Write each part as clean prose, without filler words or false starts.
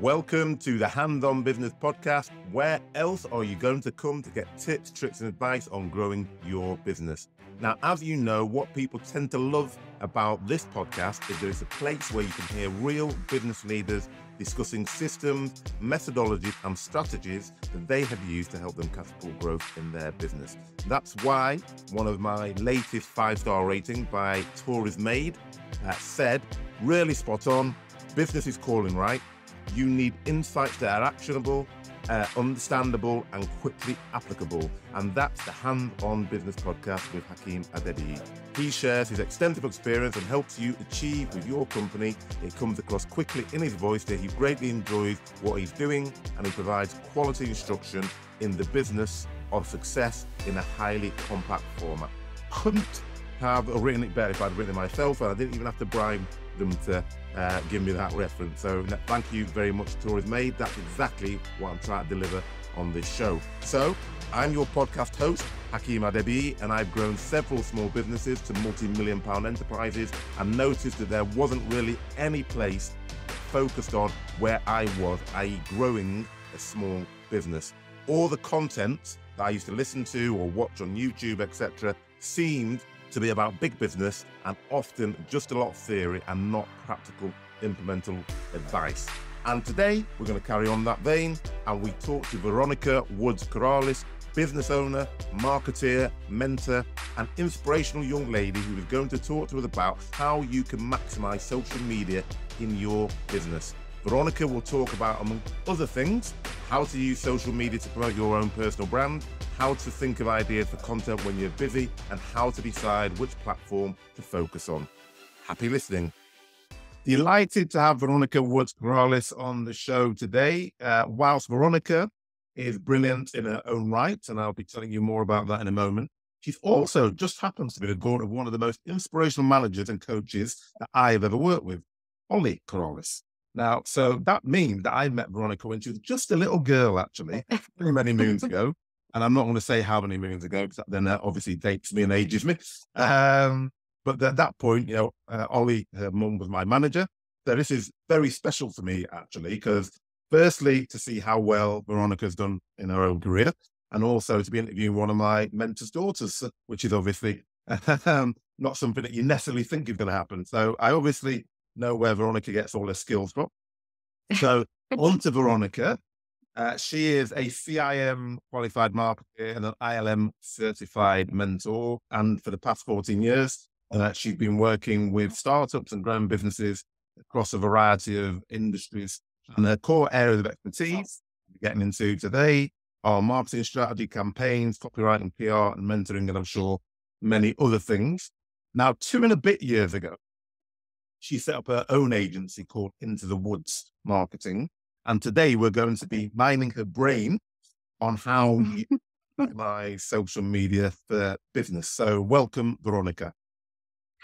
Welcome to the Hands-On Business Podcast. Where else are you going to come to get tips, tricks, and advice on growing your business? Now, as you know, what people tend to love about this podcast is there's a place where you can hear real business leaders discussing systems, methodologies, and strategies that they have used to help them catapult growth in their business. That's why one of my latest 5-star rating by Tours Made said, really spot on, business is calling, right? You need insights that are actionable, understandable, and quickly applicable. And that's the Hands-On Business Podcast with Hakeem Adebiyi. He shares his extensive experience and helps you achieve with your company. It comes across quickly in his voice that he greatly enjoys what he's doing, and he provides quality instruction in the business of success in a highly compact format. Couldn't have written it better if I'd written it myself, and I didn't even have to bribe them to give me that reference. So thank you very much, Tours Made. That's exactly what I'm trying to deliver on this show. So I'm your podcast host, Hakeem Adebiyi, and I've grown several small businesses to multi-million-pound enterprises and noticed that there wasn't really any place focused on where I was, i.e. growing a small business. All the content that I used to listen to or watch on YouTube, etc., seemed to be about big business and often just a lot of theory and not practical implementable advice. And today we're going to carry on that vein, and we talk to Veronica Woods-Corrales, business owner, marketeer, mentor, and inspirational young lady who is going to talk to us about how you can maximize social media in your business. Veronica will talk about, among other things, how to use social media to promote your own personal brand, how to think of ideas for content when you're busy, and how to decide which platform to focus on. Happy listening. Delighted to have Veronica Woods-Corrales on the show today. Whilst Veronica is brilliant in her own right, and I'll be telling you more about that in a moment, she's also just happens to be the daughter of one of the most inspirational managers and coaches that I've ever worked with, Ollie Corrales. Now, so that means that I met Veronica when she was just a little girl, actually, many moons ago. And I'm not going to say how many moons ago, because then that obviously dates me and ages me. But at that point, Ollie, her mum, was my manager. So this is very special for me, actually, because firstly, to see how well Veronica's done in her own career, and also to be interviewing one of my mentor's daughters, which is obviously not something that you necessarily think is going to happen. So I obviously know where Veronica gets all her skills from. So on to Veronica. She is a CIM qualified marketer and an ILM certified mentor. And for the past 14 years, she's been working with startups and growing businesses across a variety of industries. And her core areas of expertise we're getting into today are marketing strategy, campaigns, copywriting, PR, and mentoring, and I'm sure many other things. Now, 2 and a bit years ago, she set up her own agency called Into the Woods Marketing. And today we're going to be mining her brain on how you maximize social media for business. So welcome, Veronica.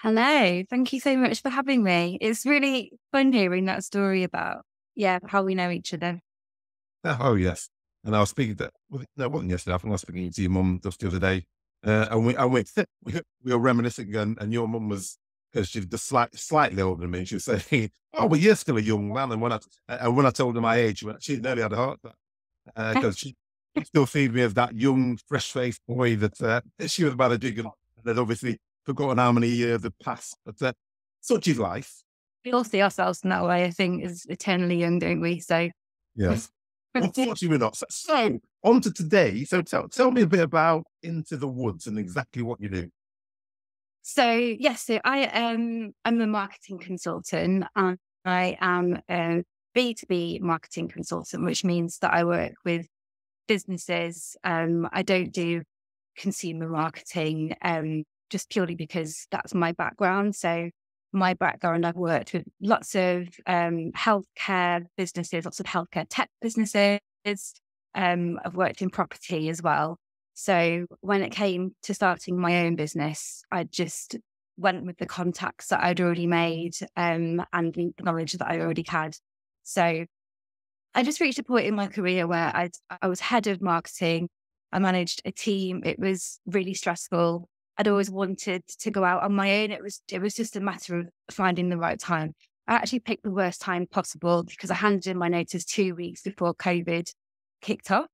Hello. Thank you so much for having me. It's really fun hearing that story about, how we know each other. Oh, yes. And I was speaking to, no, it wasn't yesterday. I think I was speaking to your mum just the other day. And we were reminiscing, and your mum was, because she's just slightly older than me, she was saying, "Oh, well, you're still a young man." And when I told her my age, she nearly had a heart attack because she still sees me as that young, fresh-faced boy that she was managing, and had obviously forgotten how many years had passed. But such is life. We all see ourselves in that way, I think, as eternally young, don't we? So yes, unfortunately, we're not. So on to today. So tell me a bit about Into the Woods and exactly what you do. So I'm a marketing consultant, and I am a B2B marketing consultant, which means that I work with businesses. I don't do consumer marketing, just purely because that's my background. So my background, I've worked with lots of healthcare businesses, lots of healthcare tech businesses. I've worked in property as well. So when it came to starting my own business, I just went with the contacts that I'd already made and the knowledge that I already had. So I just reached a point in my career where I was head of marketing. I managed a team. It was really stressful. I'd always wanted to go out on my own. It was just a matter of finding the right time. I actually picked the worst time possible because I handed in my notice 2 weeks before COVID kicked off.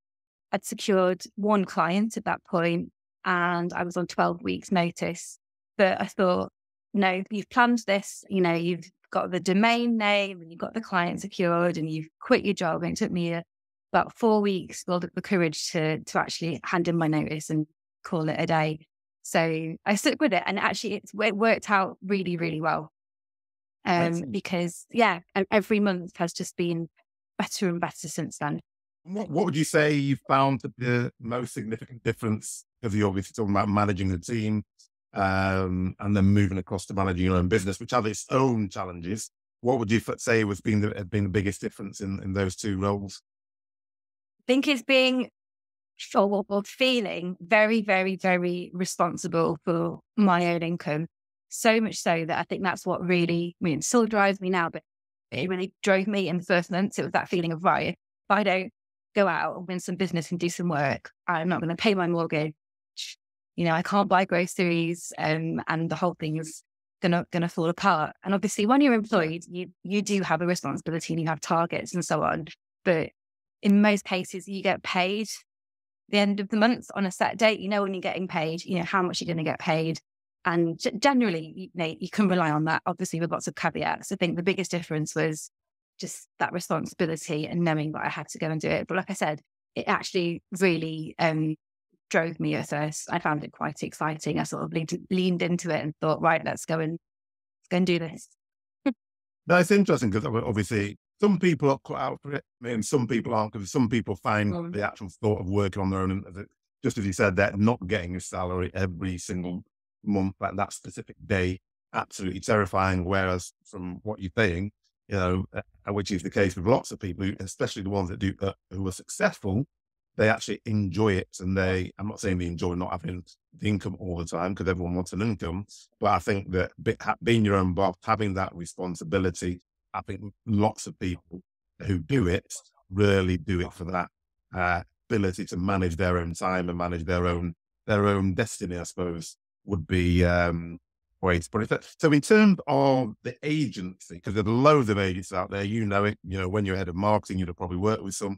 I'd secured one client at that point and I was on 12 weeks notice. But I thought, no, you've planned this, you've got the domain name and you've got the client secured and you've quit your job. And it took me about 4 weeks to build up the courage to actually hand in my notice and call it a day. So I stuck with it and actually it worked out really, really well. Because every month has just been better and better since then. What would you say you found the most significant difference? Because you're obviously talking about managing the team, and then moving across to managing your own business, which have its own challenges. What would you say has been the biggest difference in those two roles? I think it's being feeling very, very, very responsible for my own income. So much so that I think that's what really, it still drives me now, but it really drove me in the first months. It was that feeling of, right, if I don't go out and win some business and do some work, I'm not going to pay my mortgage. I can't buy groceries, and the whole thing is gonna fall apart. And obviously, when you're employed, you do have a responsibility and you have targets and so on. But in most cases, you get paid the end of the month on a set date. When you're getting paid, how much you're going to get paid. And generally, you can rely on that, obviously, with lots of caveats. I think the biggest difference was just that responsibility and knowing that I had to go and do it. But like I said, it actually really drove me at first. I found it quite exciting. I sort of leaned into it and thought, right, let's go and do this. No, it's interesting because obviously some people are cut out for it, and some people aren't, because some people find the actual thought of working on their own, and just as you said, that not getting a salary every single month at that specific day, absolutely terrifying. Whereas from what you're saying, which is the case with lots of people, especially the ones that do who are successful, they actually enjoy it. And I'm not saying they enjoy not having the income all the time, because everyone wants an income, but I think that being your own boss, having that responsibility, I think lots of people who do it really do it for that ability to manage their own time and manage their own destiny, I suppose, would be way to put it. So in terms of the agency, because there's loads of agents out there, when you're head of marketing, you'd have probably worked with some.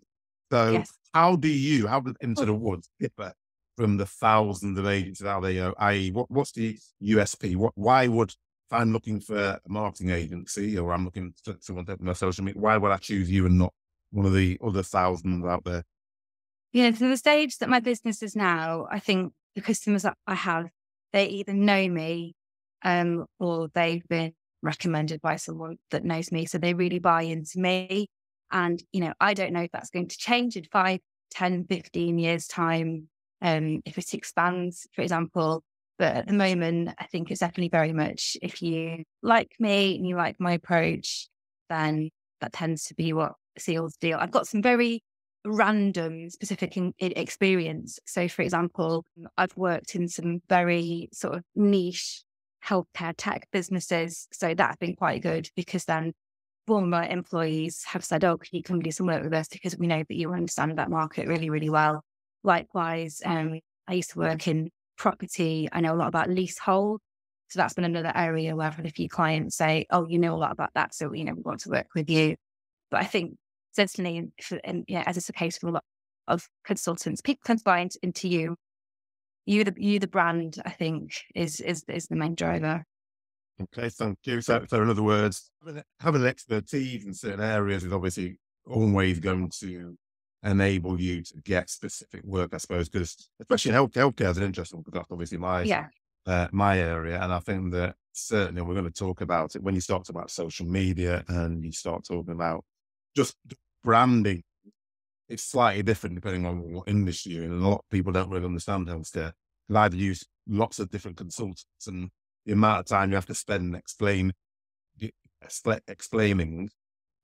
So yes. how does Into the Woods differ from the thousands of agents out there? I.e., what's the USP? Why would, if I'm looking for a marketing agency or I'm looking for someone to help my social media, why would I choose you and not one of the other thousands out there? So the stage that my business is now, I think the customers that I have, they either know me or they've been recommended by someone that knows me. So they really buy into me. And, I don't know if that's going to change in 5, 10, 15 years time, if it expands, for example. But at the moment, I think it's definitely very much, if you like me and you like my approach, then that tends to be what seals the deal. I've got some very random specific experience. So, for example, I've worked in some very sort of niche healthcare tech businesses. So that's been quite good, because then all of my employees have said, oh, can you come do some work with us, because we know that you understand that market really, really well. Likewise, I used to work in property. I know a lot about leasehold. So that's been another area where I've had a few clients say, oh, you know a lot about that, so, we want to work with you. But I think certainly, as is the case for a lot of consultants, people tend to buy into you. You, the brand, I think, is the main driver. Okay, thank you. So in other words, having expertise in certain areas is obviously always going to enable you to get specific work, I suppose, because especially in healthcare is an interesting one, because that's obviously my area. And I think that certainly we're going to talk about it when you start talking about social media and you start talking about just branding. It's slightly different depending on what industry you're in, and a lot of people don't really understand healthcare. And I've used lots of different consultants, and the amount of time you have to spend explaining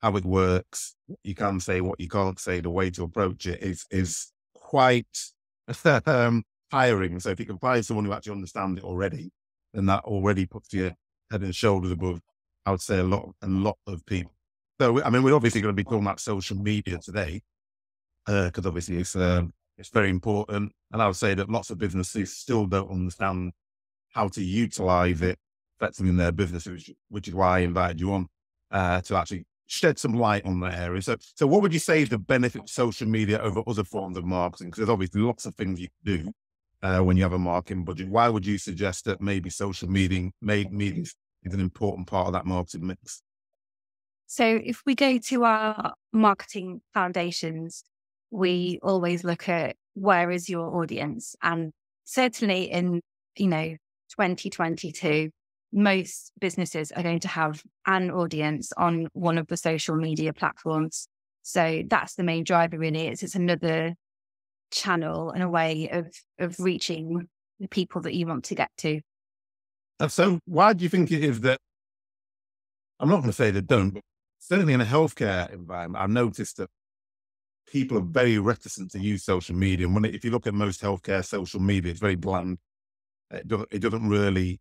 how it works, what you can say, what you can't say, the way to approach it is quite tiring. So if you can find someone who actually understands it already, then that already puts you head and shoulders above, I would say, a lot of people. So, we're obviously going to be talking about social media today, because obviously it's very important. And I would say that lots of businesses still don't understand how to utilize it effectively in their businesses, which is why I invited you on. to actually shed some light on that area. So what would you say is the benefit of social media over other forms of marketing? Because there's obviously lots of things you can do when you have a marketing budget. Why would you suggest that maybe social media is an important part of that marketing mix? So if we go to our marketing foundations, we always look at where is your audience? And certainly in, 2022, most businesses are going to have an audience on one of the social media platforms. So that's the main driver really. It's another channel and a way of reaching the people that you want to get to. And so why do you think it is that, I'm not going to say they don't, but certainly in a healthcare environment, I've noticed that people are very reticent to use social media. And if you look at most healthcare social media, it's very bland. It doesn't really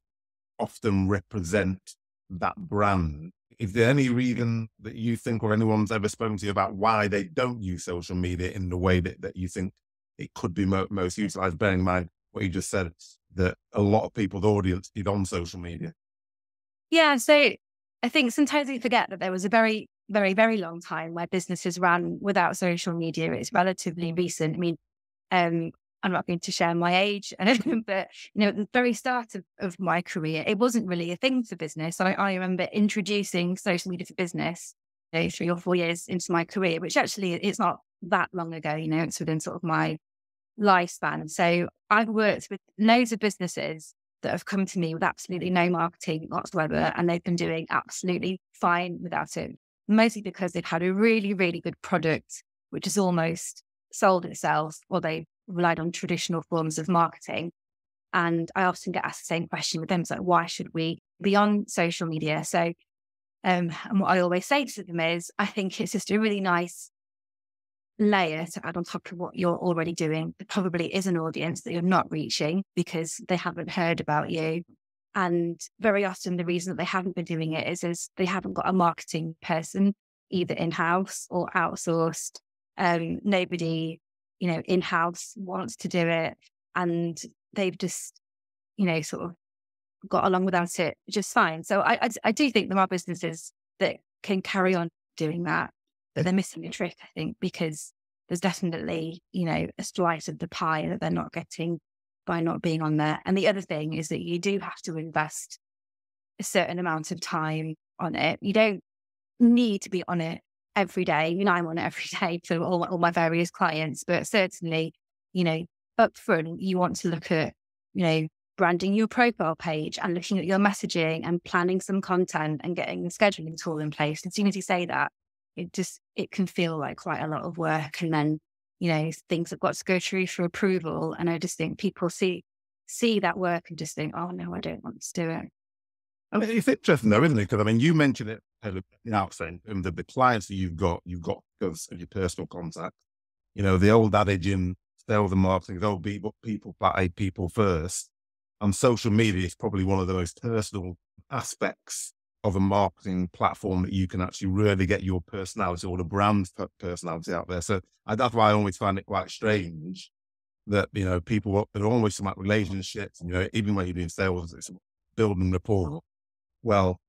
often represent that brand. Is there any reason that you think or anyone's ever spoken to you about why they don't use social media in the way that you think it could be most utilized, bearing in mind what you just said, that a lot of people's audience is on social media? Yeah, so I think sometimes we forget that there was a very, very, very long time where businesses ran without social media. It's relatively recent. I mean, I'm not going to share my age, but at the very start of my career, it wasn't really a thing for business. I remember introducing social media for business 3 or 4 years into my career, which actually it's not that long ago. It's within sort of my lifespan. So I've worked with loads of businesses that have come to me with absolutely no marketing whatsoever, and they've been doing absolutely fine without it, mostly because they've had a really, really good product, which has almost sold itself, or they relied on traditional forms of marketing. And I often get asked the same question with them. It's like, why should we be on social media? So, and what I always say to them is, I think it's just a really nice layer to add on top of what you're already doing. There probably is an audience that you're not reaching because they haven't heard about you. And very often the reason that they haven't been doing it is they haven't got a marketing person, either in-house or outsourced. Nobody, in-house wants to do it. And they've just, sort of got along without it just fine. So I do think there are businesses that can carry on doing that, but they're missing a trick, I think, because there's definitely, a slice of the pie that they're not getting by not being on there. And the other thing is that you do have to invest a certain amount of time on it. You don't need to be on it every day. I'm on it every day for all my various clients, but certainly, up front, you want to look at, branding your profile page and looking at your messaging and planning some content and getting the scheduling tool in place. As soon as you say that, it can feel like quite a lot of work. And then, things have got to go through for approval. And I just think people see that work and just think, oh no, I don't want to do it. I mean, it's interesting though, isn't it? Because I mean, you mentioned it at the outset, and the clients that you've got because of your personal contact. The old adage in sales and marketing is, people buy people first. And social media is probably one of the most personal aspects of a marketing platform that you can actually really get your personality or the brand's personality out there. So that's why I always find it quite strange that, people are always about relationships, even when you're doing sales, it's building rapport. Well,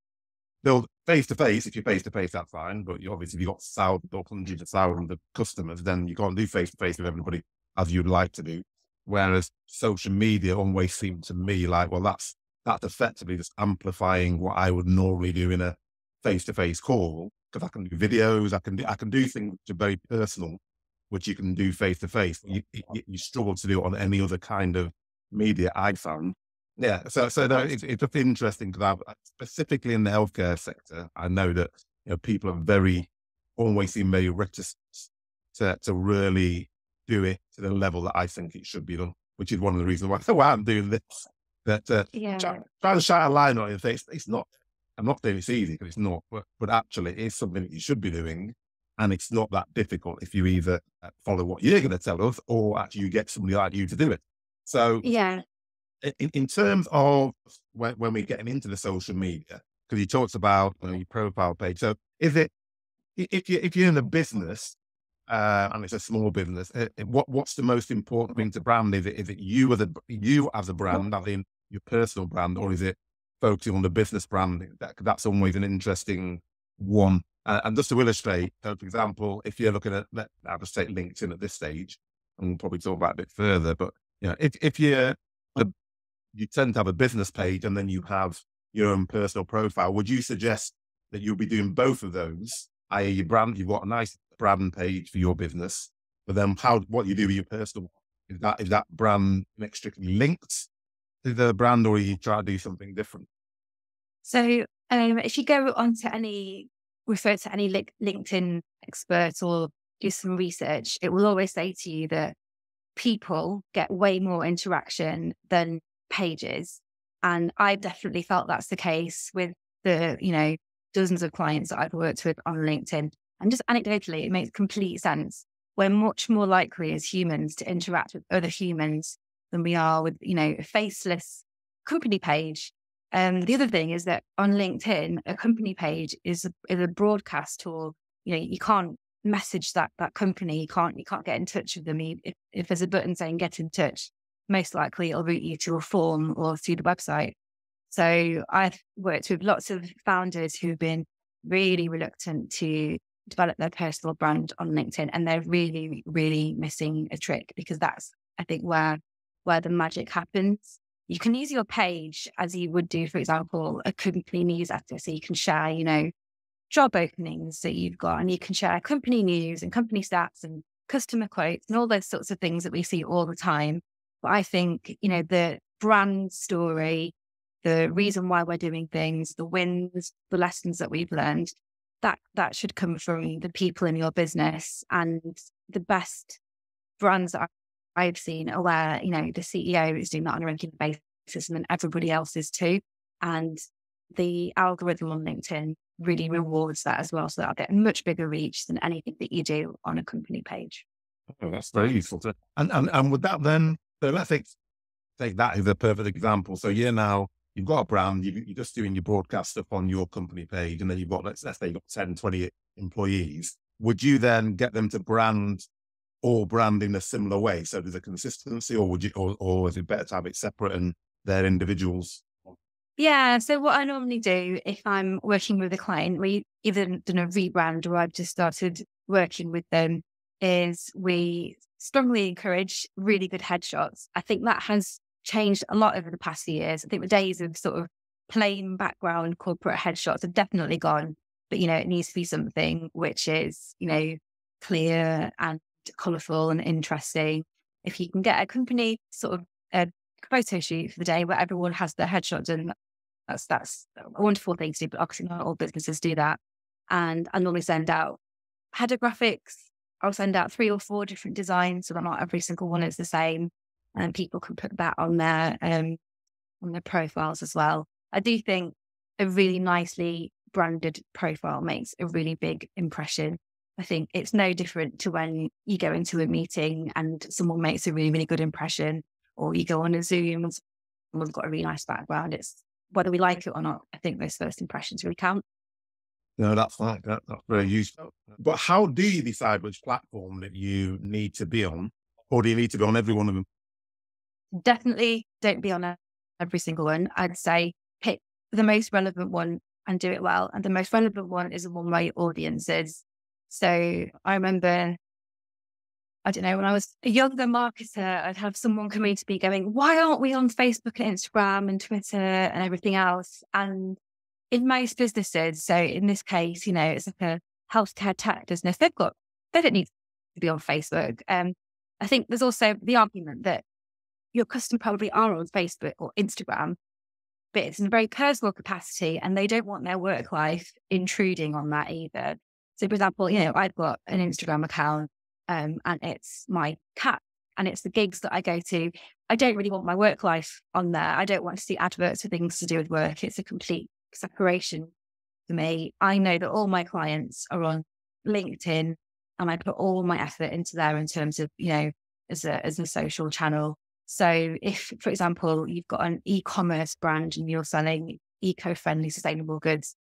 build face to face. If you're face to face, that's fine. But obviously, if you've got thousands or hundreds of thousands of customers, then you can't do face to face with everybody as you'd like to do. Whereas social media always seemed to me like, well, that's effectively just amplifying what I would normally do in a face to face call, because I can do videos, I can do things which are very personal, which you can do face to face. You struggle to do it on any other kind of media, I found. Yeah, so no, it's just interesting because specifically in the healthcare sector, I know that people are always seem very reticent to really do it to the level that I think it should be done, which is one of the reasons why I'm doing this. That trying to shine a line on it and say it's not. I'm not saying it's easy, because it's not, but actually it's something that you should be doing, and it's not that difficult if you either follow what you're going to tell us or actually you get somebody like you to do it. So yeah. In terms of when we're getting into the social media, because you talked about your profile page. So is it, if you're in a business and it's a small business, what's the most important thing to brand? Is it you as a brand, as in your personal brand, or is it focusing on the business brand? That's always an interesting one. And just to illustrate, so for example, if you're looking at, I'll just take LinkedIn at this stage, and we'll probably talk about it a bit further, but if you tend to have a business page and then you have your own personal profile, would you suggest that you'll be doing both of those, i.e. your brand, you've got a nice brand page for your business, but then what you do with your personal, is that brand inextricably linked to the brand, or you try to do something different? So if you go onto refer to any LinkedIn expert or do some research, it will always say to you that people get way more interaction than pages. And I definitely felt that's the case with the, dozens of clients that I've worked with on LinkedIn. And just anecdotally, it makes complete sense. We're much more likely as humans to interact with other humans than we are with, a faceless company page. The other thing is that on LinkedIn, a company page is a broadcast tool. You can't message that company. You can't get in touch with them. If there's a button saying get in touch, most likely it'll route you to a form or through the website. So I've worked with lots of founders who've been really reluctant to develop their personal brand on LinkedIn, and they're really, really missing a trick, because that's, I think, where the magic happens. You can use your page as you would do, for example, a company newsletter. So you can share, job openings that you've got, and you can share company news and company stats and customer quotes and all those sorts of things that we see all the time. But I think, the brand story, the reason why we're doing things, the wins, the lessons that we've learned, that should come from the people in your business. And the best brands that I've seen are where, the CEO is doing that on a regular basis, and then everybody else is too. And the algorithm on LinkedIn really rewards that as well. So that'll get a much bigger reach than anything that you do on a company page. Oh, that's very useful. And with that then, so let's take that as a perfect example. So you've got a brand, you're just doing your broadcast stuff on your company page, and then you've got, let's say you've got 10, 20 employees. Would you then get them to brand in a similar way? So there's a consistency, or or is it better to have it separate and they're individuals? Yeah. So what I normally do if I'm working with a client, we either done a rebrand or I've just started working with them, is we strongly encourage really good headshots. I think that has changed a lot over the past few years. I think the days of sort of plain background corporate headshots have definitely gone, but it needs to be something which is, clear and colourful and interesting. If you can get a company sort of a photo shoot for the day where everyone has their headshot done, that's a wonderful thing to do, but obviously not all businesses do that. And I normally send out header graphics. I'll send out 3 or 4 different designs, so that not every single one is the same, and people can put that on their profiles as well. I do think a really nicely branded profile makes a really big impression. I think it's no different to when you go into a meeting and someone makes a really, really good impression, or you go on a Zoom and someone's got a really nice background. It's whether we like it or not. I think those first impressions really count. No, that's fine. That's very useful. But how do you decide which platform that you need to be on, or do you need to be on every one of them? Definitely don't be on every single one. I'd say pick the most relevant one and do it well. And the most relevant one is the one where your audience is. So I remember, I don't know, when I was a younger marketer, I'd have someone coming to me going, why aren't we on Facebook and Instagram and Twitter and everything else? And in most businesses, so in this case, it's like a healthcare tech business, they don't need to be on Facebook. I think there's also the argument that your customer probably are on Facebook or Instagram, but it's in a very personal capacity and they don't want their work life intruding on that either. So for example, I've got an Instagram account and it's my cat and it's the gigs that I go to. I don't really want my work life on there. I don't want to see adverts or things to do with work. It's a complete separation for me. I know that all my clients are on LinkedIn and I put all my effort into there in terms of, as a social channel. So if, for example, you've got an e-commerce brand and you're selling eco-friendly, sustainable goods,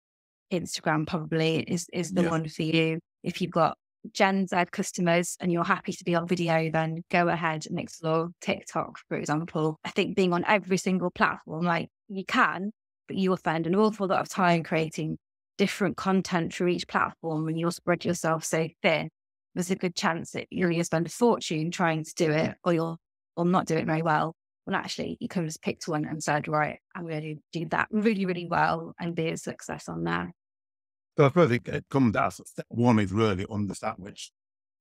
Instagram probably is the one for you. If you've got Gen Z customers and you're happy to be on video, then go ahead and explore TikTok, for example. I think being on every single platform, like you can, but you will spend an awful lot of time creating different content for each platform and you'll spread yourself so thin, there's a good chance that you're going to spend a fortune trying to do it, or you'll not do it very well. Well, actually, you could have just picked one and said, right, I'm going to do that really, really well and be a success on that. So I suppose it comes down to step one is really understand which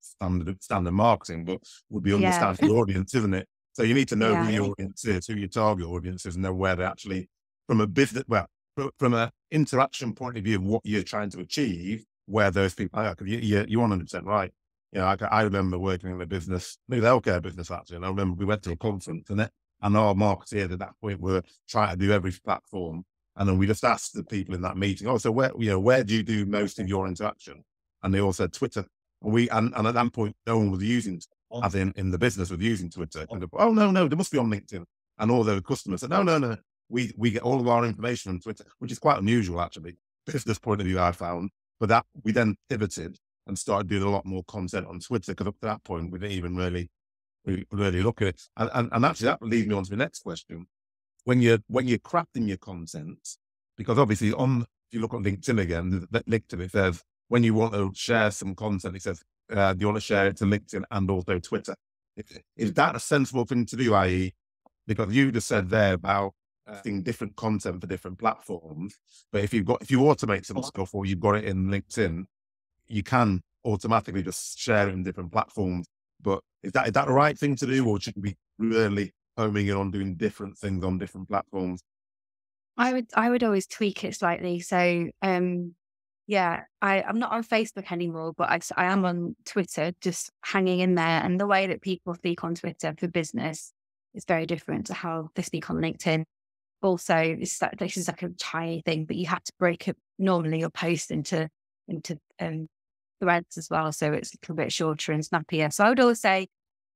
standard marketing, but would be understand the audience, isn't it? So you need to know who your audience is, who your target audience is, and know where they actually, from a business, from an interaction point of view, of what you're trying to achieve, where those people are. Because you're 100% right. I remember working in a business, maybe the healthcare business actually, and I remember we went to a conference and our marketeers at that point were trying to do every platform. And then we just asked the people in that meeting, oh, so where do you do most of your interaction? And they all said Twitter. And at that point, no one was using, as in the business was using Twitter. And oh, no, they must be on LinkedIn. And all the customers said, no. We get all of our information on Twitter, which is quite unusual, actually, business point of view, I found. But that we then pivoted and started doing a lot more content on Twitter, because up to that point, we didn't even really look at it. And actually, that leads me on to the next question. When you're crafting your content, because obviously if you look on LinkedIn again, LinkedIn, it says, when you want to share some content, it says, do you want to share it to LinkedIn and also Twitter? Is that a sensible thing to do? I.e., because you just said there about seeing different content for different platforms, but if you automate some stuff or you've got it in LinkedIn, you can automatically just share it in different platforms. But is that the right thing to do, or should we be really homing in on doing different things on different platforms? I would always tweak it slightly. So I'm not on Facebook anymore, but I am on Twitter, just hanging in there. And the way that people speak on Twitter for business is very different to how they speak on LinkedIn. Also, this is like a tiny thing, but you have to break up normally your post into threads as well, so it's a little bit shorter and snappier. So I would always say,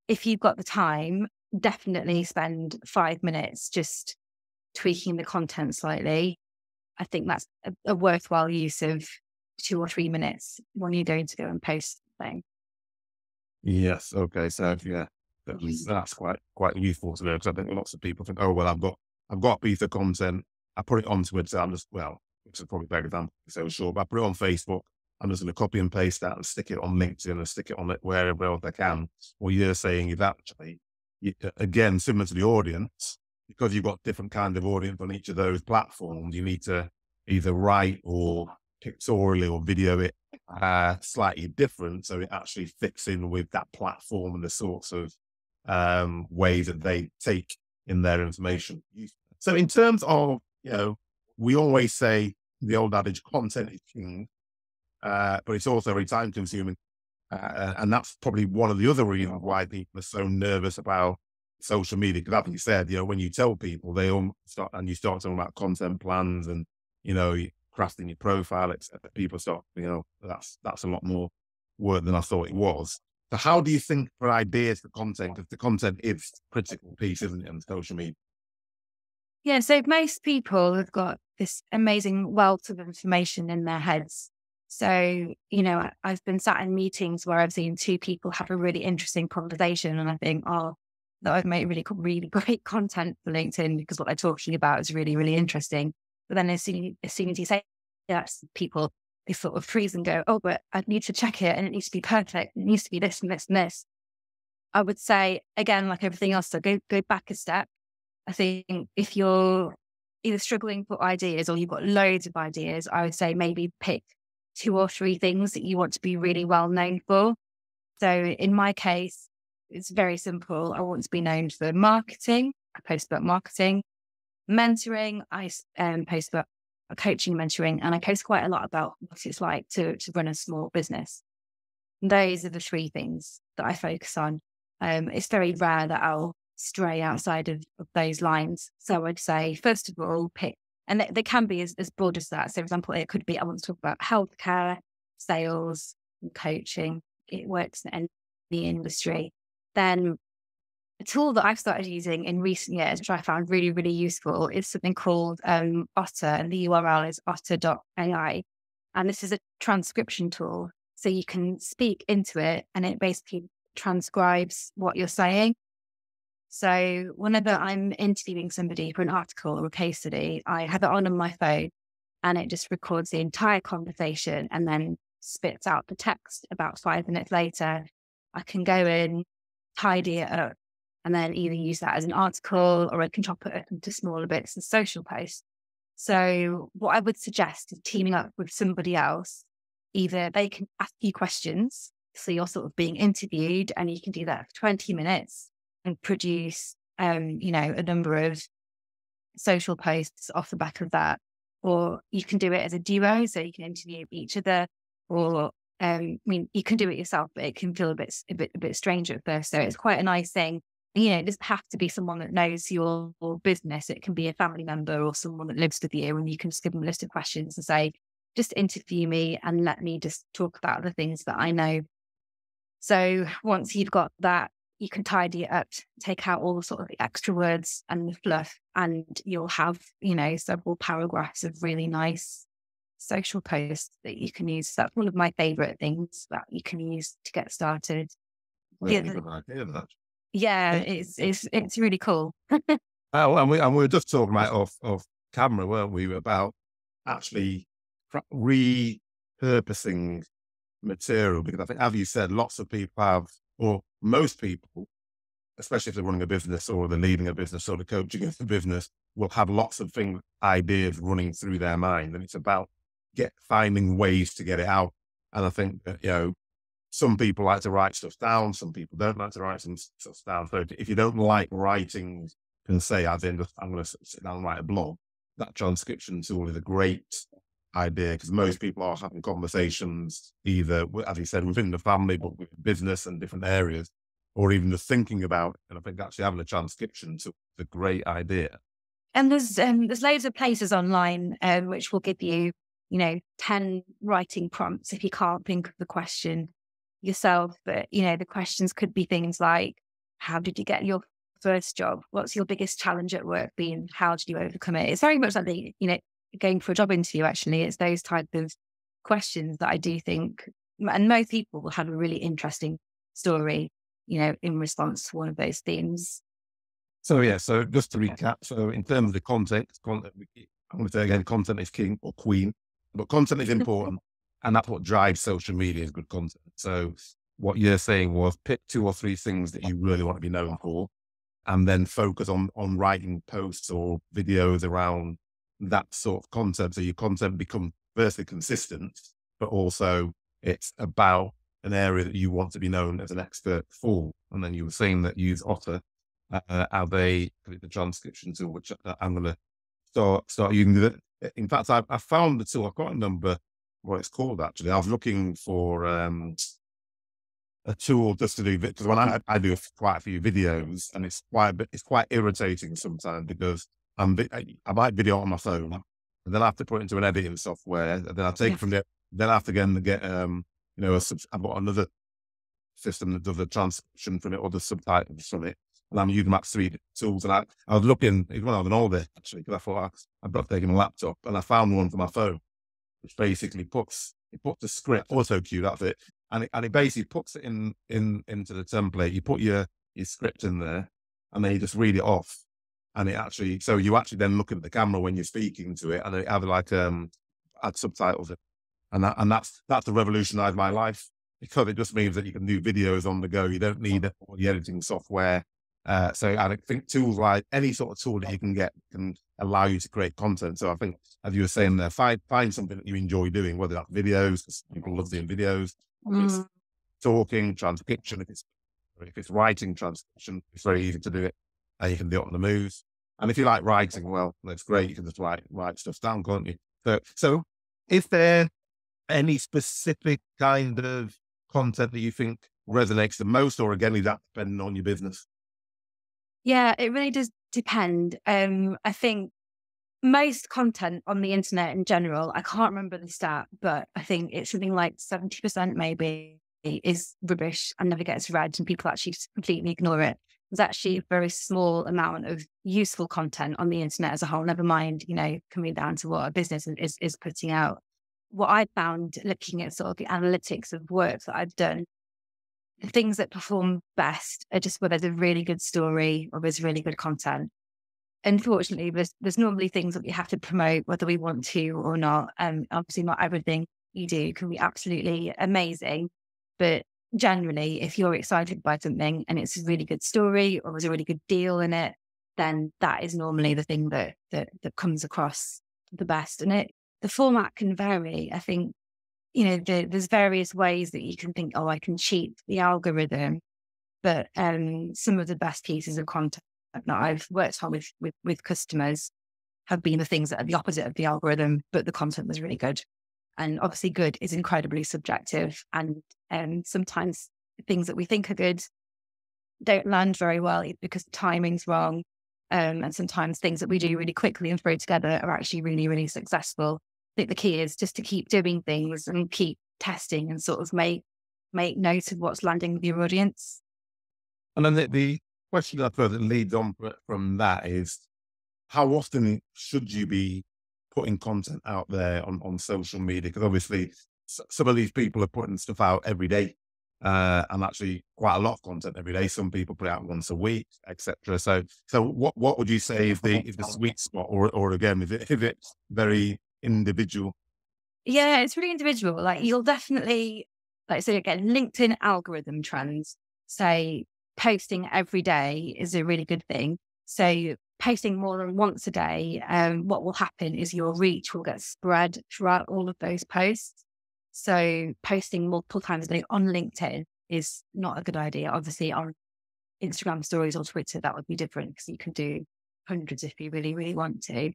if you've got the time, definitely spend 5 minutes just tweaking the content slightly. I think that's a worthwhile use of 2 or 3 minutes when you're going to go and post something. Yes. Okay. So that's quite useful to know, because I think lots of people think, oh, well, I've got a piece of content, I put it onto it, so which is probably a better example, so sure, but I put it on Facebook, I'm just going to copy and paste that and stick it on LinkedIn and stick it on it wherever else I can. What you're saying is actually, again, similar to the audience, because you've got different kind of audience on each of those platforms, you need to either write or pictorially or video it slightly different, so it actually fits in with that platform and the sorts of ways that they take in their information. So in terms of, we always say the old adage, content is king, but it's also very time consuming. And that's probably one of the other reasons why people are so nervous about social media. Because as you said, when you tell people, they all start talking about content plans and, crafting your profile, etc. People start, that's a lot more work than I thought it was. So how do you think for ideas for content, because the content is a critical piece, isn't it, on social media? Yeah, so most people have got this amazing wealth of information in their heads. So, I've been sat in meetings where I've seen 2 people have a really interesting conversation, and I think, oh, that I've made really great content for LinkedIn, because what they're talking about is really, really interesting. But then as soon as you say that's people, they sort of freeze and go, oh, but I need to check it and it needs to be perfect. It needs to be this and this and this. I would say, again, like everything else, so go back a step. I think if you're either struggling for ideas or you've got loads of ideas, I would say maybe pick 2 or 3 things that you want to be really well known for. So in my case, it's very simple. I want to be known for marketing. I post about marketing. Mentoring, I post about coaching, mentoring, and I post quite a lot about what it's like to run a small business. And those are the 3 things that I focus on. It's very rare that I'll stray outside of those lines. So I'd say, first of all, pick, and they can be as broad as that. So, for example, it could be, I want to talk about healthcare, sales, and coaching. It works in any industry. Then a tool that I've started using in recent years, which I found really, really useful, is something called Otter, and the URL is otter.ai. And this is a transcription tool. So you can speak into it and it basically transcribes what you're saying. So whenever I'm interviewing somebody for an article or a case study, I have it on my phone and it just records the entire conversation and then spits out the text about 5 minutes later. I can go in, tidy it up, and then either use that as an article, or I can chop it up into smaller bits and social posts. So what I would suggest is teaming up with somebody else. Either they can ask you questions, so you're sort of being interviewed, and you can do that for 20 minutes and produce, a number of social posts off the back of that. Or you can do it as a duo, so you can interview each other. Or you can do it yourself, but it can feel a bit strange at first. So it's quite a nice thing. It doesn't have to be someone that knows your business. It can be a family member or someone that lives with you, and you can just give them a list of questions and say, just interview me and let me just talk about the things that I know. So once you've got that, you can tidy it up, take out all the sort of the extra words and the fluff, and you'll have, several paragraphs of really nice social posts that you can use. That's one of my favorite things that you can use to get started. Well, good idea, that. Yeah, it's really cool. Oh, and we were just talking about off camera, weren't we, about actually repurposing material, because I think, as you said, lots of people have, or most people, especially if they're running a business or they're leading a business or they're coaching a business, will have lots of ideas running through their mind, and it's about finding ways to get it out. And I think that, some people like to write stuff down, some people don't like to write some stuff down. So if you don't like writing, can say, I'm going to sit down and write a blog, that transcription tool is a great idea, because most people are having conversations either, as you said, within the family, but with business and different areas, or even just thinking about it. And I think actually having a transcription tool is a great idea. And there's loads of places online which will give you, 10 writing prompts if you can't think of the question yourself. But, the questions could be things like, how did you get your first job? What's your biggest challenge at work been? How did you overcome it? It's very much like going for a job interview, actually. It's those type of questions that I do think, and most people will have a really interesting story, in response to one of those themes. So just to recap, so in terms of the content, I'm going to say again, content is king or queen, but content is important, and that's what drives social media, is good content. So what you're saying was, pick 2 or 3 things that you really want to be known for, and then focus on writing posts or videos around that sort of content. So your content becomes firstly consistent, but also it's about an area that you want to be known as an expert for. And then you were saying that you use Otter as the transcription tool, which I'm going to start using. In fact, I found the tool. I can't remember what it's called, actually. I was looking for a tool just to do, because when I do quite a few videos, and it's quite irritating sometimes, because I might video on my phone, and then I have to put it into an editing software, and then I take it from there. Then I have to get I've got another system that does a transcription from it or the subtitles from it, and I'm using Max 3 tools. And I was looking, when I was on holiday, actually, because I thought I'd got to take my laptop, and I found one for my phone, which basically puts the script, auto cue, that's it, and it basically puts it into the template. You put your script in there, and then you just read it off. And so you actually then look at the camera when you're speaking to it, and it either add subtitles in. And that's revolutionized my life, because it just means that you can do videos on the go. You don't need all the editing software. So I think tools like any sort of tool that you can get can allow you to create content. So I think, as you were saying there, find something that you enjoy doing, whether that's videos, because people love doing videos, if it's talking, transcription, if it's writing transcription, it's very easy to do it, and you can do it on the move. And if you like writing, well, that's great. You can just write stuff down, can't you? So is there any specific kind of content that you think resonates the most, or again, is that depending on your business? Yeah, it really does depend. I think most content on the internet in general, I can't remember the stat, but I think it's something like 70% maybe is rubbish and never gets read, and people actually completely ignore it. There's actually a very small amount of useful content on the internet as a whole, never mind, coming down to what a business is putting out. What I found looking at sort of the analytics of work that I've done, the things that perform best are just where there's a really good story or there's really good content. unfortunately, there's normally things that we have to promote, whether we want to or not. Obviously, not everything you do can be absolutely amazing, but generally, if you're excited by something and it's a really good story or there's a really good deal in it, then that is normally the thing that comes across the best. And the format can vary. I think, there's various ways that you can think, oh, I can cheat the algorithm, but some of the best pieces of content that I've worked on with customers have been the things that are the opposite of the algorithm, but the content was really good. And obviously good is incredibly subjective. And sometimes things that we think are good don't land very well because the timing's wrong. And sometimes things that we do really quickly and throw together are actually really, really successful. I think the key is just to keep doing things and keep testing and sort of make note of what's landing with your audience. And then the question I suppose that leads on from that is, how often should you be putting content out there on social media? Because obviously some of these people are putting stuff out every day, and actually quite a lot of content every day. Some people put out once a week, etc. So what would you say is the sweet spot, or again, is it very individual? Yeah, it's really individual. Like you'll definitely, like, so again, LinkedIn algorithm trends say posting every day is a really good thing. So posting more than once a day, what will happen is your reach will get spread throughout all of those posts. So posting multiple times a day on LinkedIn is not a good idea. Obviously on Instagram stories or Twitter, that would be different because you can do hundreds if you really, really want to.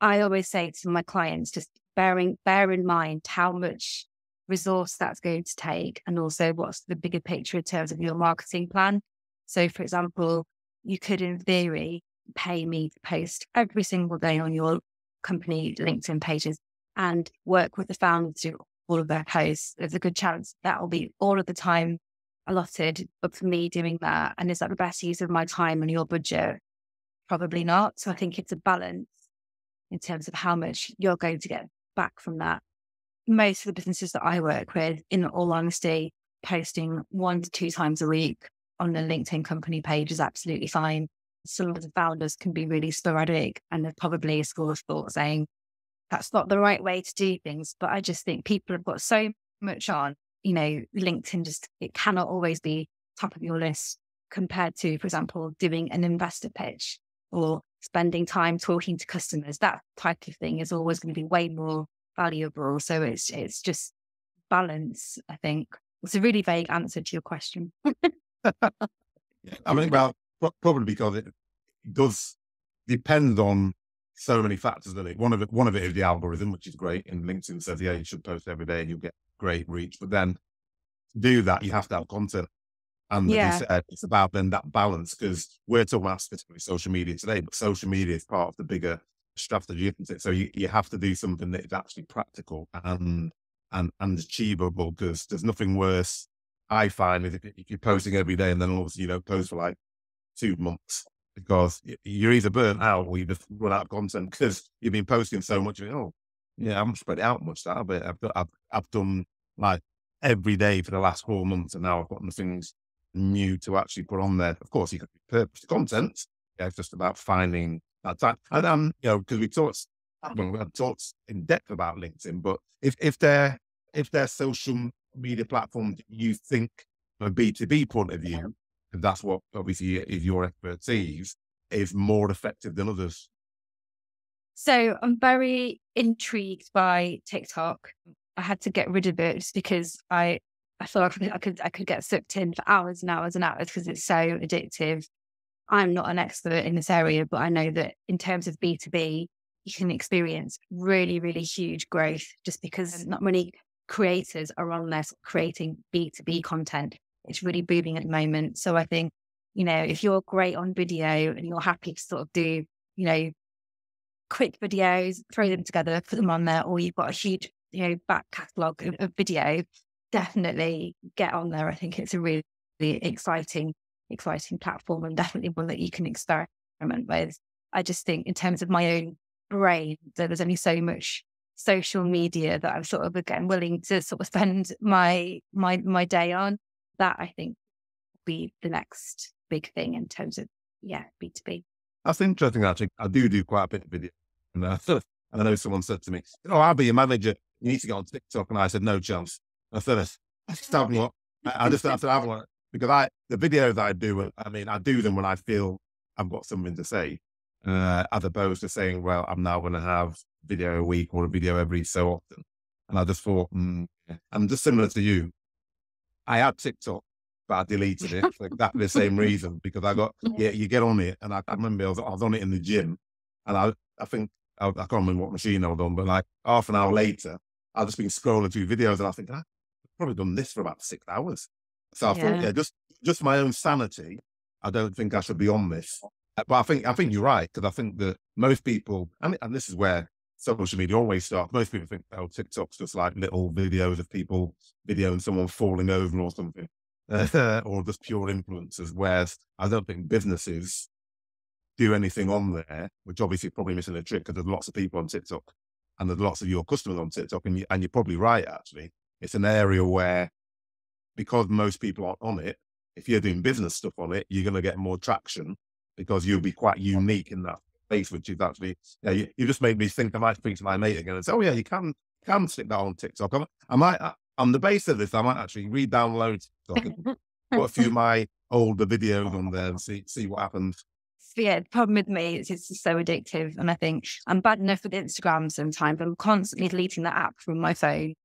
I always say to my clients, just bear in mind how much resource that's going to take, and also what's the bigger picture in terms of your marketing plan. So, for example, you could, in theory, pay me to post every single day on your company LinkedIn pages and work with the founders to do all of their posts. There's a good chance that will be all of the time allotted up for me doing that. And is that the best use of my time and your budget? Probably not. So I think it's a balance in terms of how much you're going to get back from that. Most of the businesses that I work with, in all honesty, posting 1 to 2 times a week on the LinkedIn company page is absolutely fine. Some of the founders can be really sporadic, and there's probably a school of thought saying that's not the right way to do things. But I just think people have got so much on, LinkedIn it cannot always be top of your list compared to, for example, doing an investor pitch or spending time talking to customers. That type of thing is always going to be way more valuable. So it's just balance, I think. It's a really vague answer to your question. I mean, well, probably because it does depend on so many factors, doesn't it? One of it is the algorithm, which is great. And LinkedIn says, yeah, you should post every day and you'll get great reach. But then to do that, you have to have content. And as you said, it's about then that balance, because we're talking about specifically social media today, but social media is part of the bigger strategy, isn't it? So you have to do something that is actually practical and achievable, because there's nothing worse, I find, if you're posting every day and then all of a sudden you don't post for like 2 months, because you're either burnt out or you just run out of content because you've been posting so much. Oh, yeah, I haven't spread it out much that, but I've done like every day for the last 4 months, and now I've got nothing new to actually put on there. Of course, you can purpose the content. Yeah, it's just about finding that time. And because we had talked in depth about LinkedIn, but if their social media platform you think from a B2B point of view, and that's what obviously is your expertise, is more effective than others. So I'm very intrigued by TikTok. I had to get rid of it just because I feel like I could get sucked in for hours and hours and hours because it's so addictive. I'm not an expert in this area, but I know that in terms of B2B, you can experience really, really huge growth just because not many creators are on there creating B2B content. It's really booming at the moment. So I think, if you're great on video and you're happy to sort of do, quick videos, throw them together, put them on there, or you've got a huge, back catalogue of video, definitely get on there. I think it's a really, really exciting platform, and definitely one that you can experiment with. I just think in terms of my own brain, that there's only so much social media that I'm sort of, again, willing to sort of spend my day on. That I think will be the next big thing in terms of, B2B. That's interesting, actually. I do quite a bit of video. And, and I know someone said to me, I'll be your manager. You need to get on TikTok. And I said, no chance. I said, I just haven't what. I just have to have one. Because the videos I do, I mean, I do them when I feel I've got something to say, as opposed to saying, well, I'm now going to have video a week or a video every so often. And I just thought, I'm just similar to you. I had TikTok, but I deleted it for exactly the same reason, because you get on it. And I remember I was on it in the gym, and I think, I can't remember what machine I was on, but like half an hour later, I've just been scrolling through videos, and I think, I've probably done this for about 6 hours. So I thought, just my own sanity, I don't think I should be on this. But I think you're right, because I think that most people, and this is where social media always starts. Most people think, TikTok's just like little videos of people videoing someone falling over or something, or just pure influencers. Whereas I don't think businesses do anything on there, which obviously probably missing a trick, because there's lots of people on TikTok, and there's lots of your customers on TikTok, and you're probably right. Actually, it's an area where, because most people aren't on it, if you're doing business stuff on it, you're going to get more traction, because you'll be quite unique in that space, which is actually, you just made me think. I might speak to my mate again and say, oh yeah, you can stick that on TikTok. I might, on the base of this, I might actually re-download TikTok and put a few of my older videos on there and see what happens. Yeah, the problem with me is it's just so addictive. And I think I'm bad enough with Instagram sometimes, but I'm constantly deleting that app from my phone,